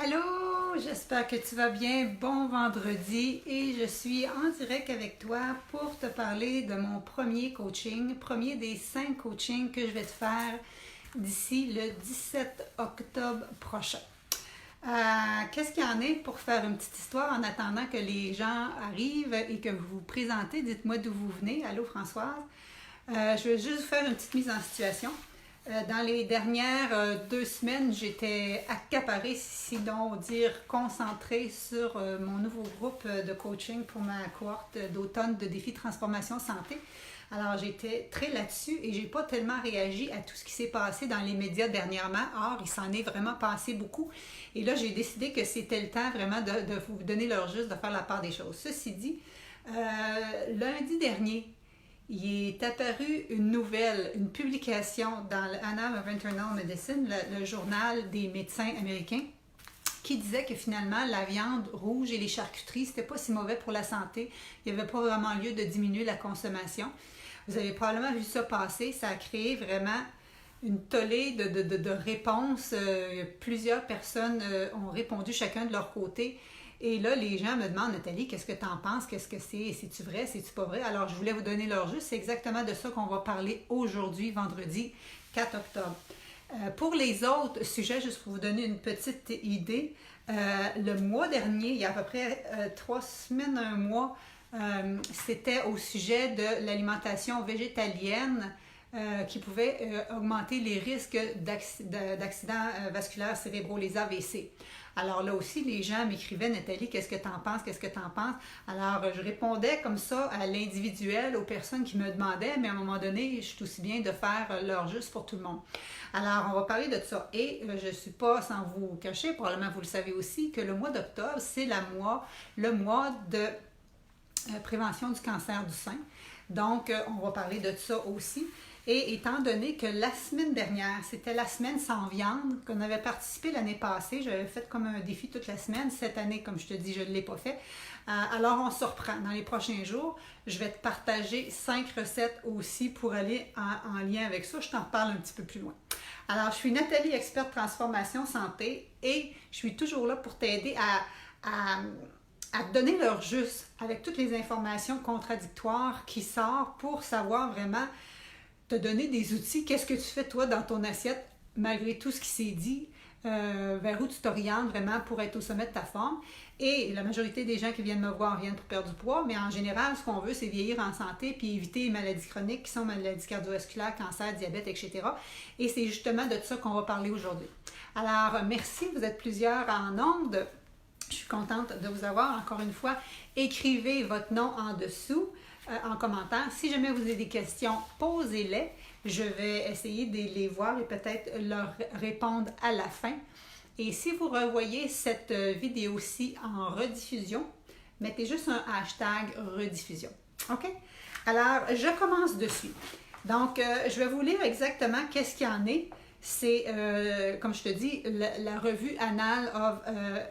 Allô, j'espère que tu vas bien. Bon vendredi et je suis en direct avec toi pour te parler de mon premier coaching, premier des 5 coachings que je vais te faire d'ici le 17 octobre prochain. Qu'est-ce qu'il y en est pour faire une petite histoire en attendant que les gens arrivent et que vous vous présentez? Dites-moi d'où vous venez. Allô Françoise. Je vais juste vous faire une petite mise en situation. Dans les dernières 2 semaines, j'étais accaparée, sinon dire concentrée sur mon nouveau groupe de coaching pour ma cohorte d'automne de défi transformation santé. Alors, j'étais très là-dessus et j'ai pas tellement réagi à tout ce qui s'est passé dans les médias dernièrement. Or, il s'en est vraiment passé beaucoup. Et là, j'ai décidé que c'était le temps vraiment de vous donner l'heure juste, de faire la part des choses. Ceci dit, lundi dernier, il est apparu une nouvelle, une publication dans l'Annals of Internal Medicine, le journal des médecins américains, qui disait que finalement, la viande rouge et les charcuteries, c'était pas si mauvais pour la santé. Il n'y avait pas vraiment lieu de diminuer la consommation. Vous avez probablement vu ça passer. Ça a créé vraiment une tollée de réponses. Plusieurs personnes ont répondu chacun de leur côté. Et là, les gens me demandent, Nathalie, qu'est-ce que tu en penses? Qu'est-ce que c'est? C'est-tu vrai? C'est-tu pas vrai? Alors, je voulais vous donner leur juste. C'est exactement de ça qu'on va parler aujourd'hui, vendredi 4 octobre. Pour les autres sujets, juste pour vous donner une petite idée, le mois dernier, il y a à peu près 3 semaines, un mois, c'était au sujet de l'alimentation végétalienne qui pouvait augmenter les risques d'accidents vasculaires cérébraux, les AVC. Alors là aussi, les gens m'écrivaient, Nathalie, qu'est-ce que tu en penses? Qu'est-ce que tu en penses? Alors, je répondais comme ça à l'individuel, aux personnes qui me demandaient, mais à un moment donné, je suis aussi bien de faire l'heure juste pour tout le monde. Alors, on va parler de ça. Et je ne suis pas sans vous cacher, probablement vous le savez aussi, que le mois d'octobre, c'est le mois de prévention du cancer du sein. Donc, on va parler de ça aussi. Et étant donné que la semaine dernière, c'était la semaine sans viande, qu'on avait participé l'année passée, j'avais fait comme un défi toute la semaine. Cette année, comme je te dis, je ne l'ai pas fait. Alors, on se reprend. Dans les prochains jours, je vais te partager 5 recettes aussi pour aller en lien avec ça. Je t'en reparle un petit peu plus loin. Alors, je suis Nathalie, experte transformation santé, et je suis toujours là pour t'aider à te donner l'heure juste avec toutes les informations contradictoires qui sortent pour savoir vraiment te donner des outils. Qu'est-ce que tu fais toi dans ton assiette malgré tout ce qui s'est dit, vers où tu t'orientes vraiment pour être au sommet de ta forme. Et la majorité des gens qui viennent me voir viennent pour perdre du poids, mais en général, ce qu'on veut, c'est vieillir en santé puis éviter les maladies chroniques qui sont maladies cardiovasculaires, cancer, diabète, etc. Et c'est justement de ça qu'on va parler aujourd'hui. Alors, merci, vous êtes plusieurs en ondes. Je suis contente de vous avoir. Encore une fois, écrivez votre nom en dessous en commentaire. Si jamais vous avez des questions, posez-les. Je vais essayer de les voir et peut-être leur répondre à la fin. Et si vous revoyez cette vidéo-ci en rediffusion, mettez juste un hashtag rediffusion. OK? Alors, je commence dessus. Donc, je vais vous lire exactement qu'est-ce qu'il y en est. C'est, comme je te dis, la revue Annals of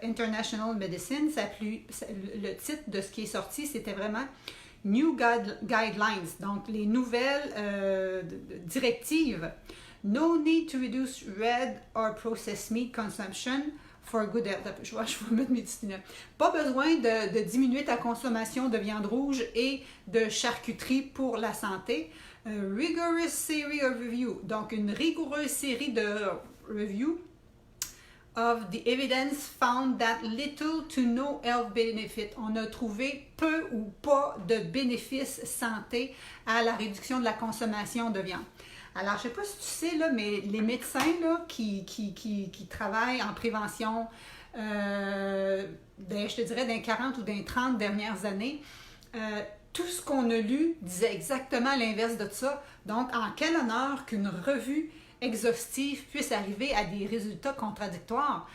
International Medicine. Le titre de ce qui est sorti, c'était vraiment New Guidelines, donc les nouvelles directives. No need to reduce red or processed meat consumption for good health. Je vais mettre mes petites lunettes. Pas besoin de diminuer ta consommation de viande rouge et de charcuterie pour la santé. Rigorous series of review, donc une rigoureuse série de reviews of the evidence found that little to no health benefit. On a trouvé peu ou pas de bénéfices santé à la réduction de la consommation de viande. Alors, je ne sais pas si tu sais, là, mais les médecins là, qui travaillent en prévention, je te dirais d'un 40 ou d'un 30 dernières années, tout ce qu'on a lu disait exactement l'inverse de ça. Donc, en quel honneur qu'une revue exhaustive puisse arriver à des résultats contradictoires.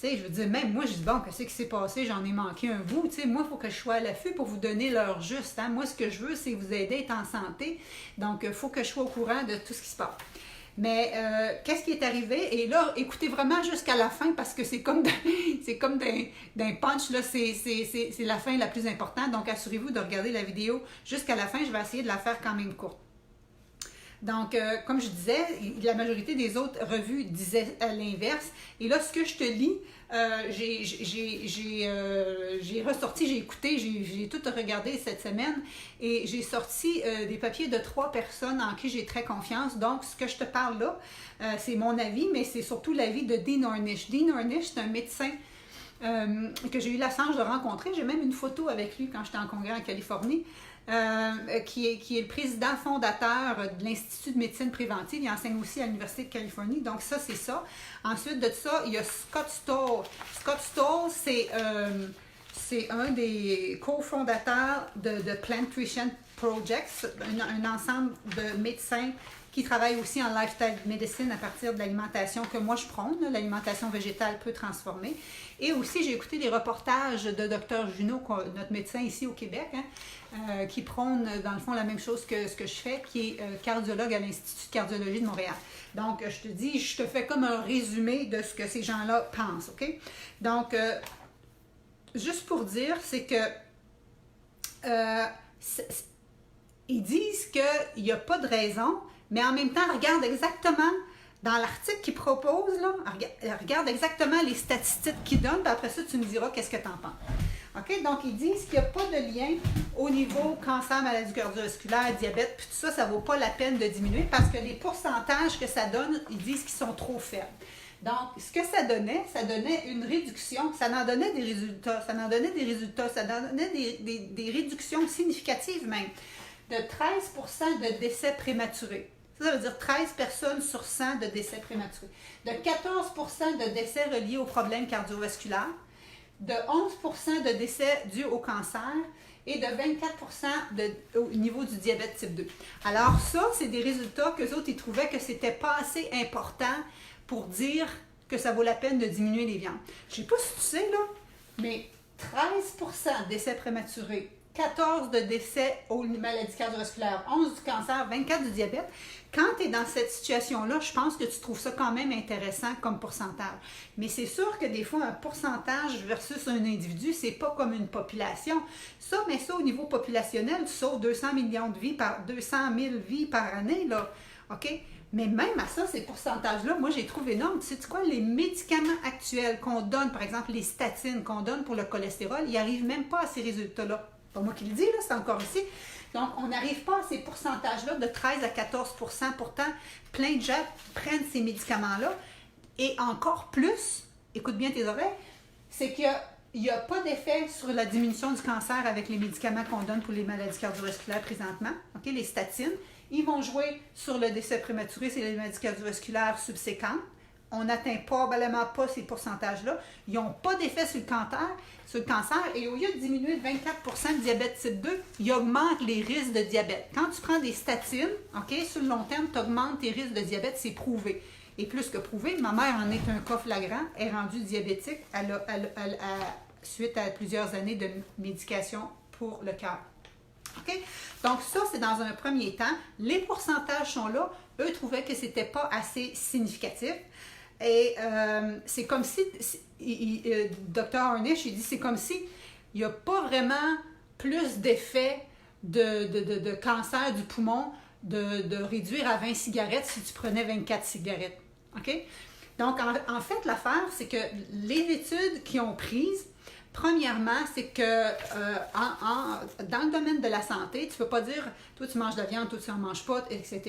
Tu sais, je veux dire, même moi, je dis, bon, qu'est-ce qui s'est passé? J'en ai manqué un bout. Tu sais, moi, il faut que je sois à l'affût pour vous donner l'heure juste. Hein? Moi, ce que je veux, c'est vous aider à être en santé. Donc, il faut que je sois au courant de tout ce qui se passe. Mais, qu'est-ce qui est arrivé? Et là, écoutez vraiment jusqu'à la fin parce que c'est comme d'un punch, là, c'est la fin la plus importante. Donc, assurez-vous de regarder la vidéo jusqu'à la fin. Je vais essayer de la faire quand même courte. Donc, comme je disais, la majorité des autres revues disaient l'inverse. Et là, ce que je te lis, j'ai ressorti, j'ai écouté, j'ai tout regardé cette semaine et j'ai sorti des papiers de 3 personnes en qui j'ai très confiance. Donc, ce que je te parle là, c'est mon avis, mais c'est surtout l'avis de Dean Ornish. Dean Ornish, c'est un médecin que j'ai eu la chance de rencontrer. J'ai même une photo avec lui quand j'étais en congrès en Californie. Qui est le président fondateur de l'Institut de médecine préventive. Il enseigne aussi à l'Université de Californie. Donc ça, c'est ça. Ensuite de ça, il y a Scott Stoll. Scott Stoll, c'est un des cofondateurs de Plant Nutrition Projects, un ensemble de médecins qui travaillent aussi en lifestyle medicine à partir de l'alimentation que moi je prône, l'alimentation végétale peu transformée. Et aussi, j'ai écouté des reportages de Dr Junot, notre médecin ici au Québec, qui prône dans le fond la même chose que ce que je fais, qui est cardiologue à l'Institut de cardiologie de Montréal. Donc, je te dis, je te fais comme un résumé de ce que ces gens-là pensent, OK? Donc, juste pour dire, c'est que ils disent qu'il n'y a pas de raison, mais en même temps, regarde exactement dans l'article qu'ils proposent, là, regarde exactement les statistiques qu'ils donnent, puis après ça, tu me diras qu'est-ce que tu en penses. OK? Donc, ils disent qu'il n'y a pas de lien au niveau cancer, maladie cardiovasculaire, diabète, puis tout ça, ça ne vaut pas la peine de diminuer parce que les pourcentages que ça donne, ils disent qu'ils sont trop faibles. Donc, ce que ça donnait une réduction, ça en donnait des résultats, ça en donnait des réductions significatives même, de 13% de décès prématurés. Ça veut dire 13 personnes sur 100 de décès prématurés, de 14% de décès reliés aux problèmes cardiovasculaires, de 11% de décès dus au cancer et de 24% au niveau du diabète type 2. Alors ça, c'est des résultats qu'eux autres, ils trouvaient que c'était pas assez important pour dire que ça vaut la peine de diminuer les viandes. Je sais pas si tu sais, là, mais 13% de décès prématurés, 14 de décès aux maladies cardiovasculaires, 11 du cancer, 24 du diabète. Quand tu es dans cette situation-là, je pense que tu trouves ça quand même intéressant comme pourcentage. Mais c'est sûr que des fois, un pourcentage versus un individu, c'est pas comme une population. Ça, mais ça, au niveau populationnel, tu sauves 200 millions de vies 200 000 vies par année, là. OK? Mais même à ça, ces pourcentages-là, moi, j'ai trouvé énorme. Tu sais quoi? Les médicaments actuels qu'on donne, par exemple, les statines qu'on donne pour le cholestérol, ils n'arrivent même pas à ces résultats-là. Pas moi qui le dis, là, c'est encore ici. Donc, on n'arrive pas à ces pourcentages-là de 13 à 14 %. Pourtant, plein de gens prennent ces médicaments-là. Et encore plus, écoute bien tes oreilles, c'est qu'il n'y a pas d'effet sur la diminution du cancer avec les médicaments qu'on donne pour les maladies cardiovasculaires présentement. OK, les statines, ils vont jouer sur le décès prématuré, c'est les maladies cardiovasculaires subséquentes. On n'atteint probablement pas ces pourcentages-là. Ils n'ont pas d'effet sur le cancer. Et au lieu de diminuer de 24% de diabète type 2, ils augmentent les risques de diabète. Quand tu prends des statines, OK, sur le long terme, tu augmentes tes risques de diabète, c'est prouvé. Et plus que prouvé, ma mère en est un cas flagrant, est rendue diabétique suite à plusieurs années de médication pour le cœur. OK? Donc ça, c'est dans un premier temps. Les pourcentages sont là. Eux trouvaient que ce n'était pas assez significatif. Et c'est comme si, Dr Ornish, il dit, c'est comme si il n'y a pas vraiment plus d'effet de cancer du poumon de réduire à 20 cigarettes si tu prenais 24 cigarettes. OK? Donc, en fait, l'affaire, c'est que les études qu'ils ont prises, premièrement, c'est que dans le domaine de la santé, tu ne peux pas dire toi tu manges de la viande, toi tu n'en manges pas, etc.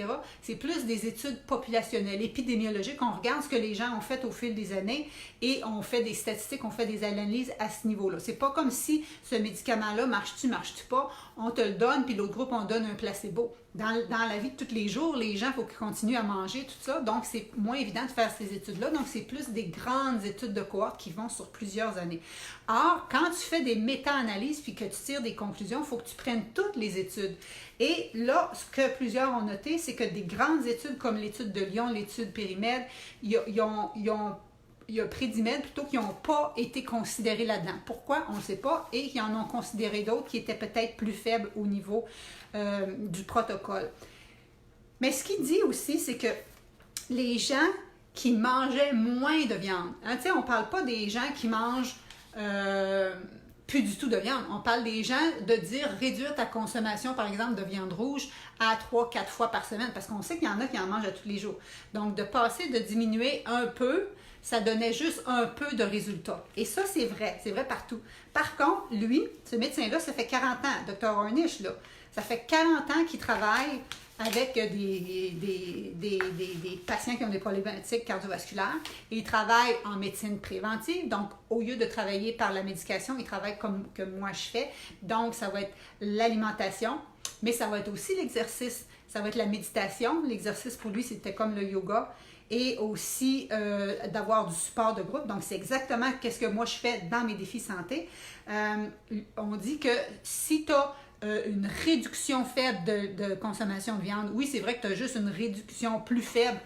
C'est plus des études populationnelles, épidémiologiques. On regarde ce que les gens ont fait au fil des années et on fait des statistiques, on fait des analyses à ce niveau-là. C'est pas comme si ce médicament-là, marche-tu pas, on te le donne, puis l'autre groupe, on donne un placebo. Dans la vie de tous les jours, les gens, il faut qu'ils continuent à manger, tout ça. Donc, c'est moins évident de faire ces études-là. Donc, c'est plus des grandes études de cohorte qui vont sur plusieurs années. Or, quand tu fais des méta-analyses puis que tu tires des conclusions, il faut que tu prennes toutes les études. Et là, ce que plusieurs ont noté, c'est que des grandes études comme l'étude de Lyon, l'étude Périmède, il y a Prédimède plutôt qui n'ont pas été considérés là-dedans. Pourquoi? On ne sait pas. Et ils en ont considéré d'autres qui étaient peut-être plus faibles au niveau du protocole. Mais ce qu'il dit aussi, c'est que les gens qui mangeaient moins de viande, hein, tu sais, on ne parle pas des gens qui mangent plus du tout de viande. On parle des gens de dire réduire ta consommation, par exemple, de viande rouge à 3-4 fois par semaine, parce qu'on sait qu'il y en a qui en mangent à tous les jours. Donc, de passer, de diminuer un peu, ça donnait juste un peu de résultats. Et ça, c'est vrai partout. Par contre, lui, ce médecin-là, ça fait 40 ans, Dr. Ornish, là, ça fait 40 ans qu'il travaille avec des patients qui ont des problématiques cardiovasculaires. Il travaille en médecine préventive, donc au lieu de travailler par la médication, il travaille comme que moi je fais. Donc, ça va être l'alimentation, mais ça va être aussi l'exercice, ça va être la méditation. L'exercice pour lui, c'était comme le yoga. Et aussi d'avoir du support de groupe. Donc, c'est exactement ce que moi je fais dans mes défis santé. On dit que si tu as une réduction faible de consommation de viande, oui, c'est vrai que tu as juste une réduction plus faible,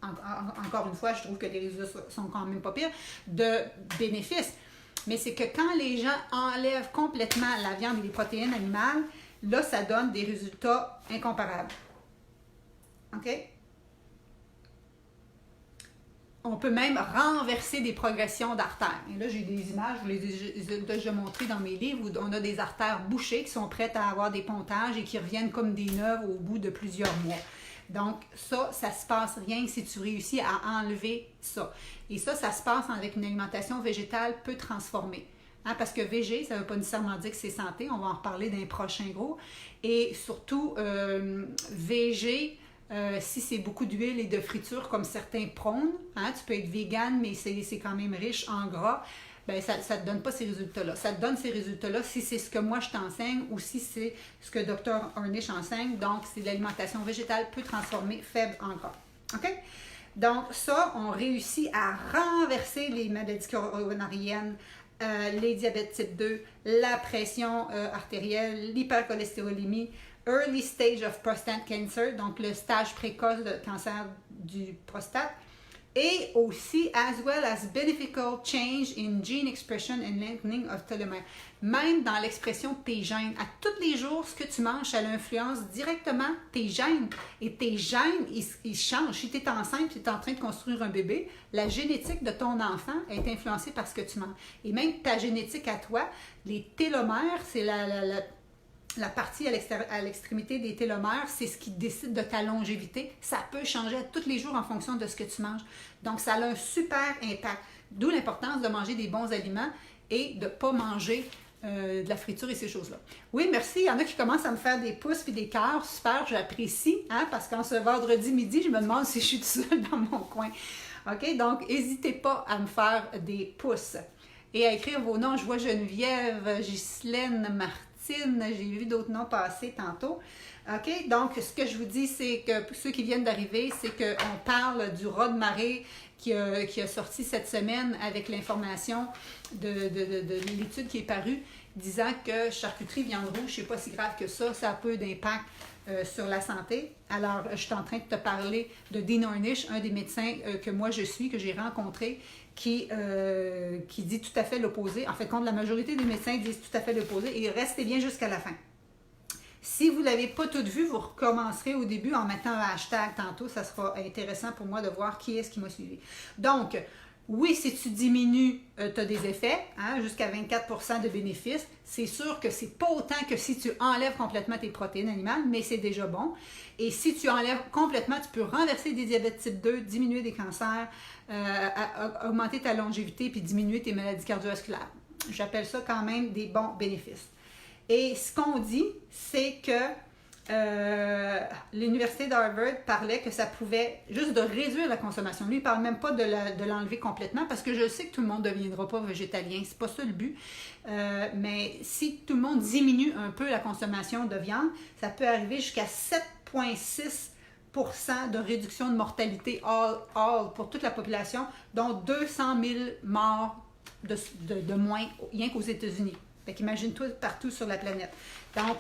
encore une fois, je trouve que les résultats sont quand même pas pires, de bénéfices. Mais c'est que quand les gens enlèvent complètement la viande et les protéines animales, là, ça donne des résultats incomparables. OK? On peut même renverser des progressions d'artères. Et là, j'ai des images, je vous les ai déjà montrées dans mes livres, où on a des artères bouchées qui sont prêtes à avoir des pontages et qui reviennent comme des neuves au bout de plusieurs mois. Donc, ça se passe rien si tu réussis à enlever ça. Et ça se passe avec une alimentation végétale peu transformée. Hein, parce que végé, ça ne veut pas nécessairement dire que c'est santé. On va en reparler dans les prochains gros. Et surtout, végé, si c'est beaucoup d'huile et de friture comme certains prônent, hein, tu peux être vegan, mais c'est quand même riche en gras, ben ça ne te donne pas ces résultats-là. Ça te donne ces résultats-là si c'est ce que moi je t'enseigne ou si c'est ce que Dr. Ornish enseigne. Donc, c'est l'alimentation végétale peu transformée, faible en gras. OK? Donc, ça, on réussit à renverser les maladies coronariennes, les diabètes type 2, la pression artérielle, l'hypercholestérolémie, early stage of prostate cancer, donc le stage précoce de cancer du prostate, et aussi as well as beneficial change in gene expression and lengthening of telomere. Même dans l'expression de tes gènes, à tous les jours, ce que tu manges, ça influence directement tes gènes. Et tes gènes, ils changent. Si tu es enceinte et tu es en train de construire un bébé, la génétique de ton enfant est influencée par ce que tu manges. Et même ta génétique à toi, les télomères, c'est la partie à l'extrémité des télomères, c'est ce qui décide de ta longévité. Ça peut changer tous les jours en fonction de ce que tu manges. Donc, ça a un super impact. D'où l'importance de manger des bons aliments et de ne pas manger de la friture et ces choses-là. Oui, merci. Il y en a qui commencent à me faire des pouces et des cœurs. Super, j'apprécie. Hein, parce qu'en ce vendredi midi, je me demande si je suis toute seule dans mon coin. OK? Donc, n'hésitez pas à me faire des pouces. Et à écrire vos noms. Je vois Geneviève, Ghislaine, Martine. J'ai vu d'autres noms passer tantôt. OK? Donc, ce que je vous dis, c'est que pour ceux qui viennent d'arriver, c'est qu'on parle du raz de marée qui a sorti cette semaine avec l'information de l'étude qui est parue, disant que charcuterie, viande rouge, c'est pas si grave que ça a peu d'impact sur la santé. Alors, je suis en train de te parler de Dean Ornish, un des médecins que moi je suis, que j'ai rencontré, qui dit tout à fait l'opposé. En fait, la majorité des médecins disent tout à fait l'opposé, et restez bien jusqu'à la fin. Si vous ne l'avez pas tout vu, vous recommencerez au début en mettant un hashtag tantôt. Ça sera intéressant pour moi de voir qui est-ce qui m'a suivi. Donc, oui, si tu diminues, tu as des effets, hein, jusqu'à 24% de bénéfices. C'est sûr que c'est pas autant que si tu enlèves complètement tes protéines animales, mais c'est déjà bon. Et si tu enlèves complètement, tu peux renverser des diabètes type 2, diminuer des cancers, augmenter ta longévité puis diminuer tes maladies cardiovasculaires. J'appelle ça quand même des bons bénéfices. Et ce qu'on dit, c'est que l'université d'Harvard parlait que ça pouvait juste de réduire la consommation. Lui, il ne parle même pas de l'enlever complètement parce que je sais que tout le monde ne deviendra pas végétalien. C'est pas ça le but. Mais si tout le monde diminue un peu la consommation de viande, ça peut arriver jusqu'à 7,6% de réduction de mortalité all pour toute la population, dont 200 000 morts de moins, rien qu'aux États-Unis. Fait qu'imagine-toi partout sur la planète. Donc,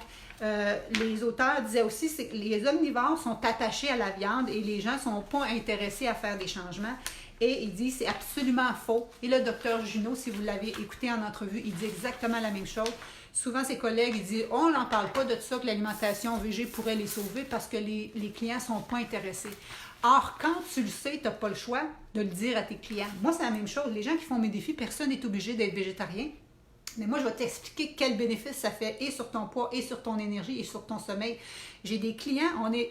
les auteurs disaient aussi que les omnivores sont attachés à la viande et les gens ne sont pas intéressés à faire des changements. Et il dit c'est absolument faux. Et le docteur Junot, si vous l'avez écouté en entrevue, il dit exactement la même chose. Souvent, ses collègues, ils disent on n'en parle pas de ça, que l'alimentation végé pourrait les sauver parce que les clients ne sont pas intéressés. Or, quand tu le sais, tu n'as pas le choix de le dire à tes clients. Moi, c'est la même chose. Les gens qui font mes défis, personne n'est obligé d'être végétarien. Mais moi, je vais t'expliquer quel bénéfice ça fait et sur ton poids, et sur ton énergie, et sur ton sommeil. J'ai des clients, on est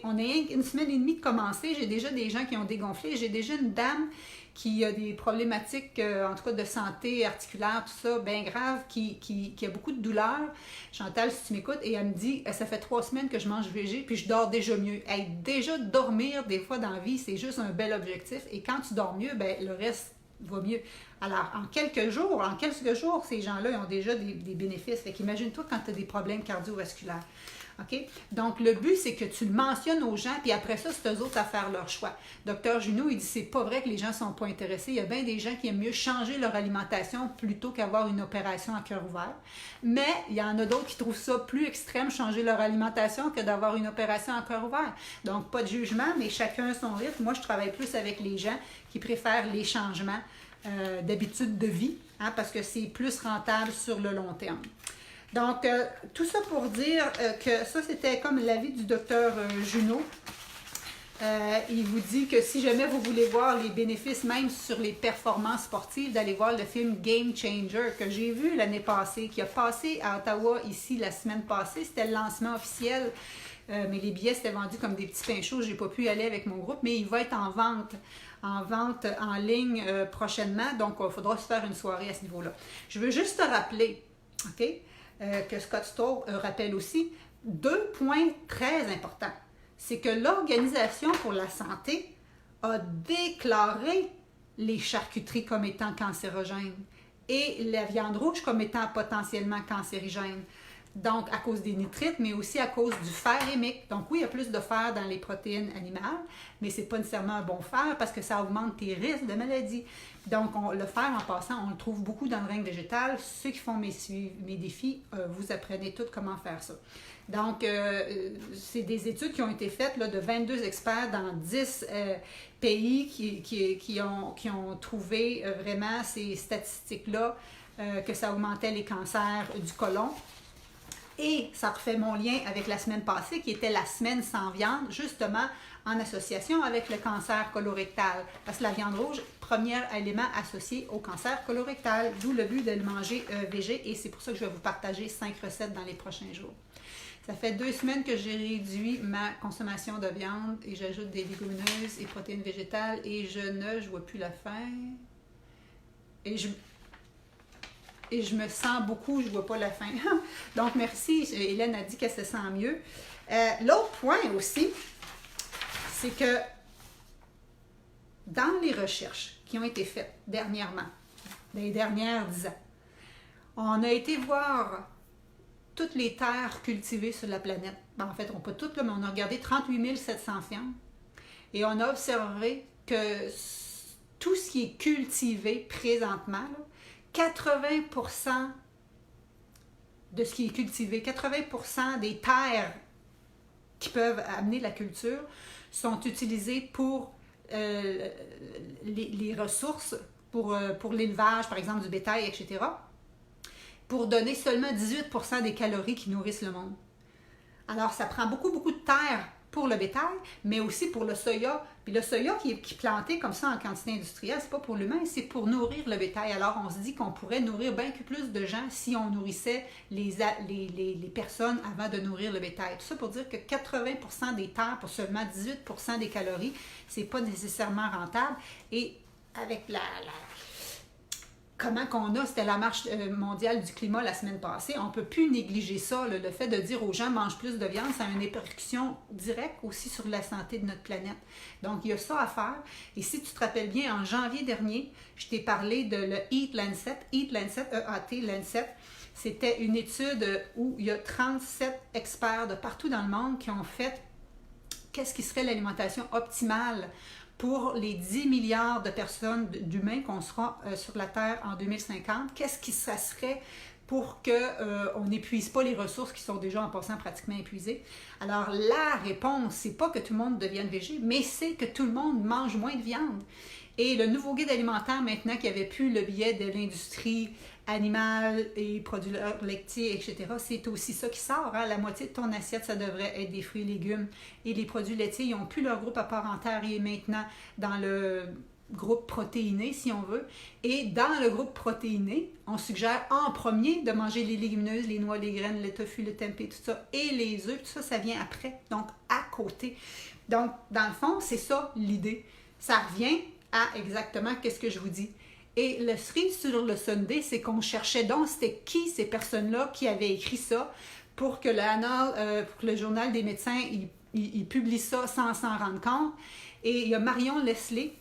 une semaine et demie de commencer, j'ai déjà des gens qui ont dégonflé, j'ai déjà une dame qui a des problématiques, en tout cas de santé articulaire, tout ça, bien grave, qui a beaucoup de douleurs. Chantal, si tu m'écoutes, et elle me dit, ça fait 3 semaines que je mange végé, puis je dors déjà mieux. Hey, déjà, dormir, des fois, dans la vie, c'est juste un bel objectif. Et quand tu dors mieux, ben le reste va mieux. Alors, en quelques jours, ces gens-là, ils ont déjà des bénéfices. Fait qu'imagine-toi quand tu as des problèmes cardiovasculaires. OK? Donc, le but, c'est que tu le mentionnes aux gens, puis après ça, c'est eux autres à faire leur choix. Docteur Junot, il dit, c'est pas vrai que les gens ne sont pas intéressés. Il y a bien des gens qui aiment mieux changer leur alimentation plutôt qu'avoir une opération à cœur ouvert. Mais il y en a d'autres qui trouvent ça plus extrême, changer leur alimentation, que d'avoir une opération à cœur ouvert. Donc, pas de jugement, mais chacun son rythme. Moi, je travaille plus avec les gens qui préfèrent les changements d'habitude de vie, hein, parce que c'est plus rentable sur le long terme. Donc, tout ça pour dire que ça, c'était comme l'avis du docteur Junot. Il vous dit que si jamais vous voulez voir les bénéfices, même sur les performances sportives, d'aller voir le film Game Changer que j'ai vu l'année passée, qui a passé à Ottawa ici la semaine passée. C'était le lancement officiel, mais les billets s'étaient vendus comme des petits pains chauds. Je n'ai pas pu y aller avec mon groupe, mais il va être en vente en ligne prochainement. Donc, il faudra se faire une soirée à ce niveau-là. Je veux juste te rappeler, OK? Que Scott Stoll rappelle aussi, 2 points très importants. C'est que l'Organisation pour la santé a déclaré les charcuteries comme étant cancérogènes et la viande rouge comme étant potentiellement cancérigène. Donc, à cause des nitrites, mais aussi à cause du fer hémique. Donc, oui, il y a plus de fer dans les protéines animales, mais ce n'est pas nécessairement un bon fer parce que ça augmente tes risques de maladie. Donc, le fer, en passant, on le trouve beaucoup dans le règne végétal. Ceux qui font mes défis, vous apprenez tout comment faire ça. Donc, c'est des études qui ont été faites là, de 22 experts dans 10 pays qui ont trouvé vraiment ces statistiques-là, que ça augmentait les cancers du côlon. Et ça refait mon lien avec la semaine passée, qui était la semaine sans viande, justement en association avec le cancer colorectal. Parce que la viande rouge, premier élément associé au cancer colorectal, d'où le but de le manger végé. Et c'est pour ça que je vais vous partager 5 recettes dans les prochains jours. Ça fait 2 semaines que j'ai réduit ma consommation de viande et j'ajoute des légumineuses et protéines végétales et je vois plus la faim. Et je me sens beaucoup, je ne vois pas la fin. Donc, merci. Hélène a dit qu'elle se sent mieux. L'autre point aussi, c'est que dans les recherches qui ont été faites dernièrement, dans les dernières 10 ans, on a été voir toutes les terres cultivées sur la planète. En fait, on pas toutes, là, mais on a regardé 38 700 fermes et on a observé que tout ce qui est cultivé présentement, là, 80% de ce qui est cultivé, 80% des terres qui peuvent amener la culture sont utilisées pour les ressources, pour l'élevage, par exemple, du bétail, etc., pour donner seulement 18% des calories qui nourrissent le monde. Alors, ça prend beaucoup, beaucoup de terre pour le bétail, mais aussi pour le soya. Puis le soya qui est planté comme ça en quantité industrielle, c'est pas pour l'humain, c'est pour nourrir le bétail. Alors, on se dit qu'on pourrait nourrir bien plus de gens si on nourrissait les personnes avant de nourrir le bétail. Tout ça pour dire que 80% des terres pour seulement 18% des calories, c'est pas nécessairement rentable. Et avec comment qu'on a, c'était la marche mondiale du climat la semaine passée, on ne peut plus négliger ça. Le fait de dire aux gens mange plus de viande, ça a une répercussion directe aussi sur la santé de notre planète. Donc, il y a ça à faire. Et si tu te rappelles bien, en janvier dernier, je t'ai parlé de le Eat Lancet, E-A-T, Lancet. C'était une étude où il y a 37 experts de partout dans le monde qui ont fait qu'est-ce qui serait l'alimentation optimale pour les 10 milliards de personnes, d'humains qu'on sera sur la Terre en 2050, qu'est-ce qui ça serait pour qu'on n'épuise pas les ressources qui sont déjà en passant pratiquement épuisées? Alors, la réponse, c'est pas que tout le monde devienne végé, mais c'est que tout le monde mange moins de viande. Et le nouveau guide alimentaire, maintenant qu'il n'y avait plus le biais de l'industrie animale et produits laitiers, etc., c'est aussi ça qui sort. Hein? La moitié de ton assiette, ça devrait être des fruits et légumes. Et les produits laitiers, ils n'ont plus leur groupe à part entière. Et maintenant, dans groupe protéiné, si on veut. Et dans le groupe protéiné, on suggère en premier de manger les légumineuses, les noix, les graines, le tofu, le tempeh, tout ça, et les œufs, tout ça, ça vient après, donc à côté. Donc, dans le fond, c'est ça l'idée. Ça revient à exactement qu'est-ce que je vous dis. Et le cerise sur le sundae, c'est qu'on cherchait donc c'était qui ces personnes-là qui avaient écrit ça pour que pour que le journal des médecins, il publie ça sans s'en rendre compte. Et il y a Marion Leslie,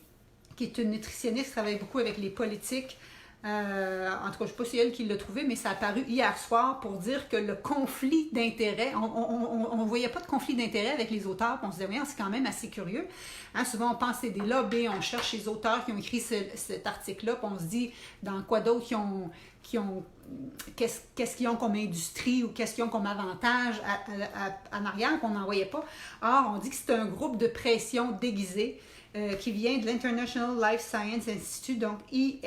qui est une nutritionniste qui travaille beaucoup avec les politiques. En tout cas, je ne sais pas si c'est elle qui l'a trouvé, mais ça a apparu hier soir pour dire que le conflit d'intérêts, on ne voyait pas de conflit d'intérêts avec les auteurs, puis on se disait, oui, c'est quand même assez curieux. Hein, souvent, on pense que c'est des lobbies, on cherche les auteurs qui ont écrit cet article-là, puis on se dit, dans quoi d'autres qu'est-ce qu'ils ont comme industrie ou qu'est-ce qu'ils ont comme avantage en arrière qu'on n'en voyait pas. Or, on dit que c'est un groupe de pression déguisé qui vient de l'International Life Science Institute, donc ILSI,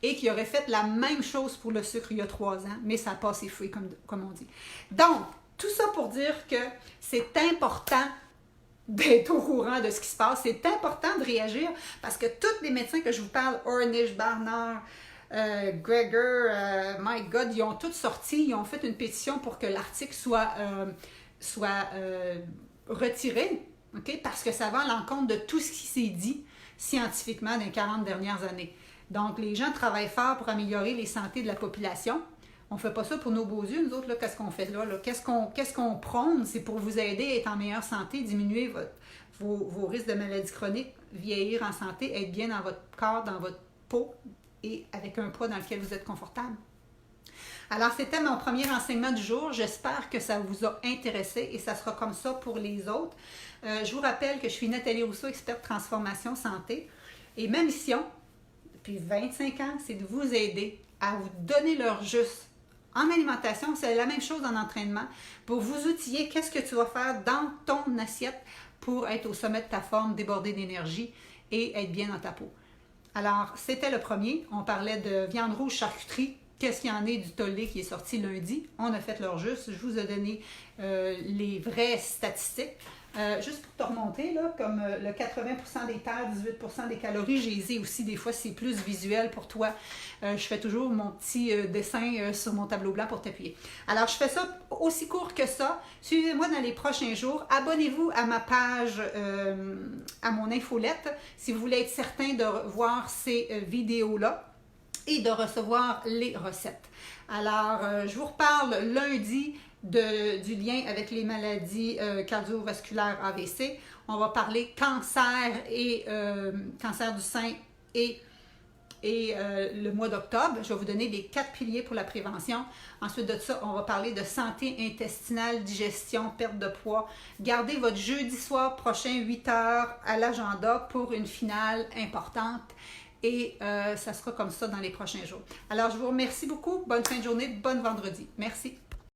et qui aurait fait la même chose pour le sucre il y a 3 ans, mais ça a passé fouille, comme on dit. Donc, tout ça pour dire que c'est important d'être au courant de ce qui se passe. C'est important de réagir parce que tous les médecins que je vous parle, Ornish, Barnard, Greger, my God, ils ont tous sorti, ils ont fait une pétition pour que l'article soit retiré, okay? Parce que ça va à l'encontre de tout ce qui s'est dit scientifiquement dans les 40 dernières années. Donc, les gens travaillent fort pour améliorer les santé de la population. On ne fait pas ça pour nos beaux yeux, nous autres, là, qu'est-ce qu'on fait là? Qu'est-ce qu'on prône? C'est pour vous aider à être en meilleure santé, diminuer vos risques de maladies chroniques, vieillir en santé, être bien dans votre corps, dans votre peau et avec un poids dans lequel vous êtes confortable. Alors, c'était mon premier renseignement du jour. J'espère que ça vous a intéressé et ça sera comme ça pour les autres. Je vous rappelle que je suis Nathalie Rousseau, experte transformation santé. Et ma mission, depuis 25 ans, c'est de vous aider à vous donner leur juste en alimentation. C'est la même chose en entraînement. Pour vous outiller, qu'est-ce que tu vas faire dans ton assiette pour être au sommet de ta forme, déborder d'énergie et être bien dans ta peau. Alors, c'était le premier. On parlait de viande rouge, charcuterie. Qu'est-ce qu'il y en est du tollé qui est sorti lundi? On a fait leur juste. Je vous ai donné les vraies statistiques. Juste pour te remonter, là, comme le 80% des terres, 18% des calories, j'ai les ai aussi, des fois, c'est plus visuel pour toi. Je fais toujours mon petit dessin sur mon tableau blanc pour t'appuyer. Alors, je fais ça aussi court que ça. Suivez-moi dans les prochains jours. Abonnez-vous à ma page, à mon infolette, si vous voulez être certain de voir ces vidéos-là et de recevoir les recettes. Alors, je vous reparle lundi du lien avec les maladies cardiovasculaires AVC. On va parler cancer et cancer du sein et le mois d'octobre. Je vais vous donner les 4 piliers pour la prévention. Ensuite de ça, on va parler de santé intestinale, digestion, perte de poids. Gardez votre jeudi soir prochain, 8 heures à l'agenda pour une finale importante. Et ça sera comme ça dans les prochains jours. Alors, je vous remercie beaucoup. Bonne fin de journée, bon vendredi. Merci.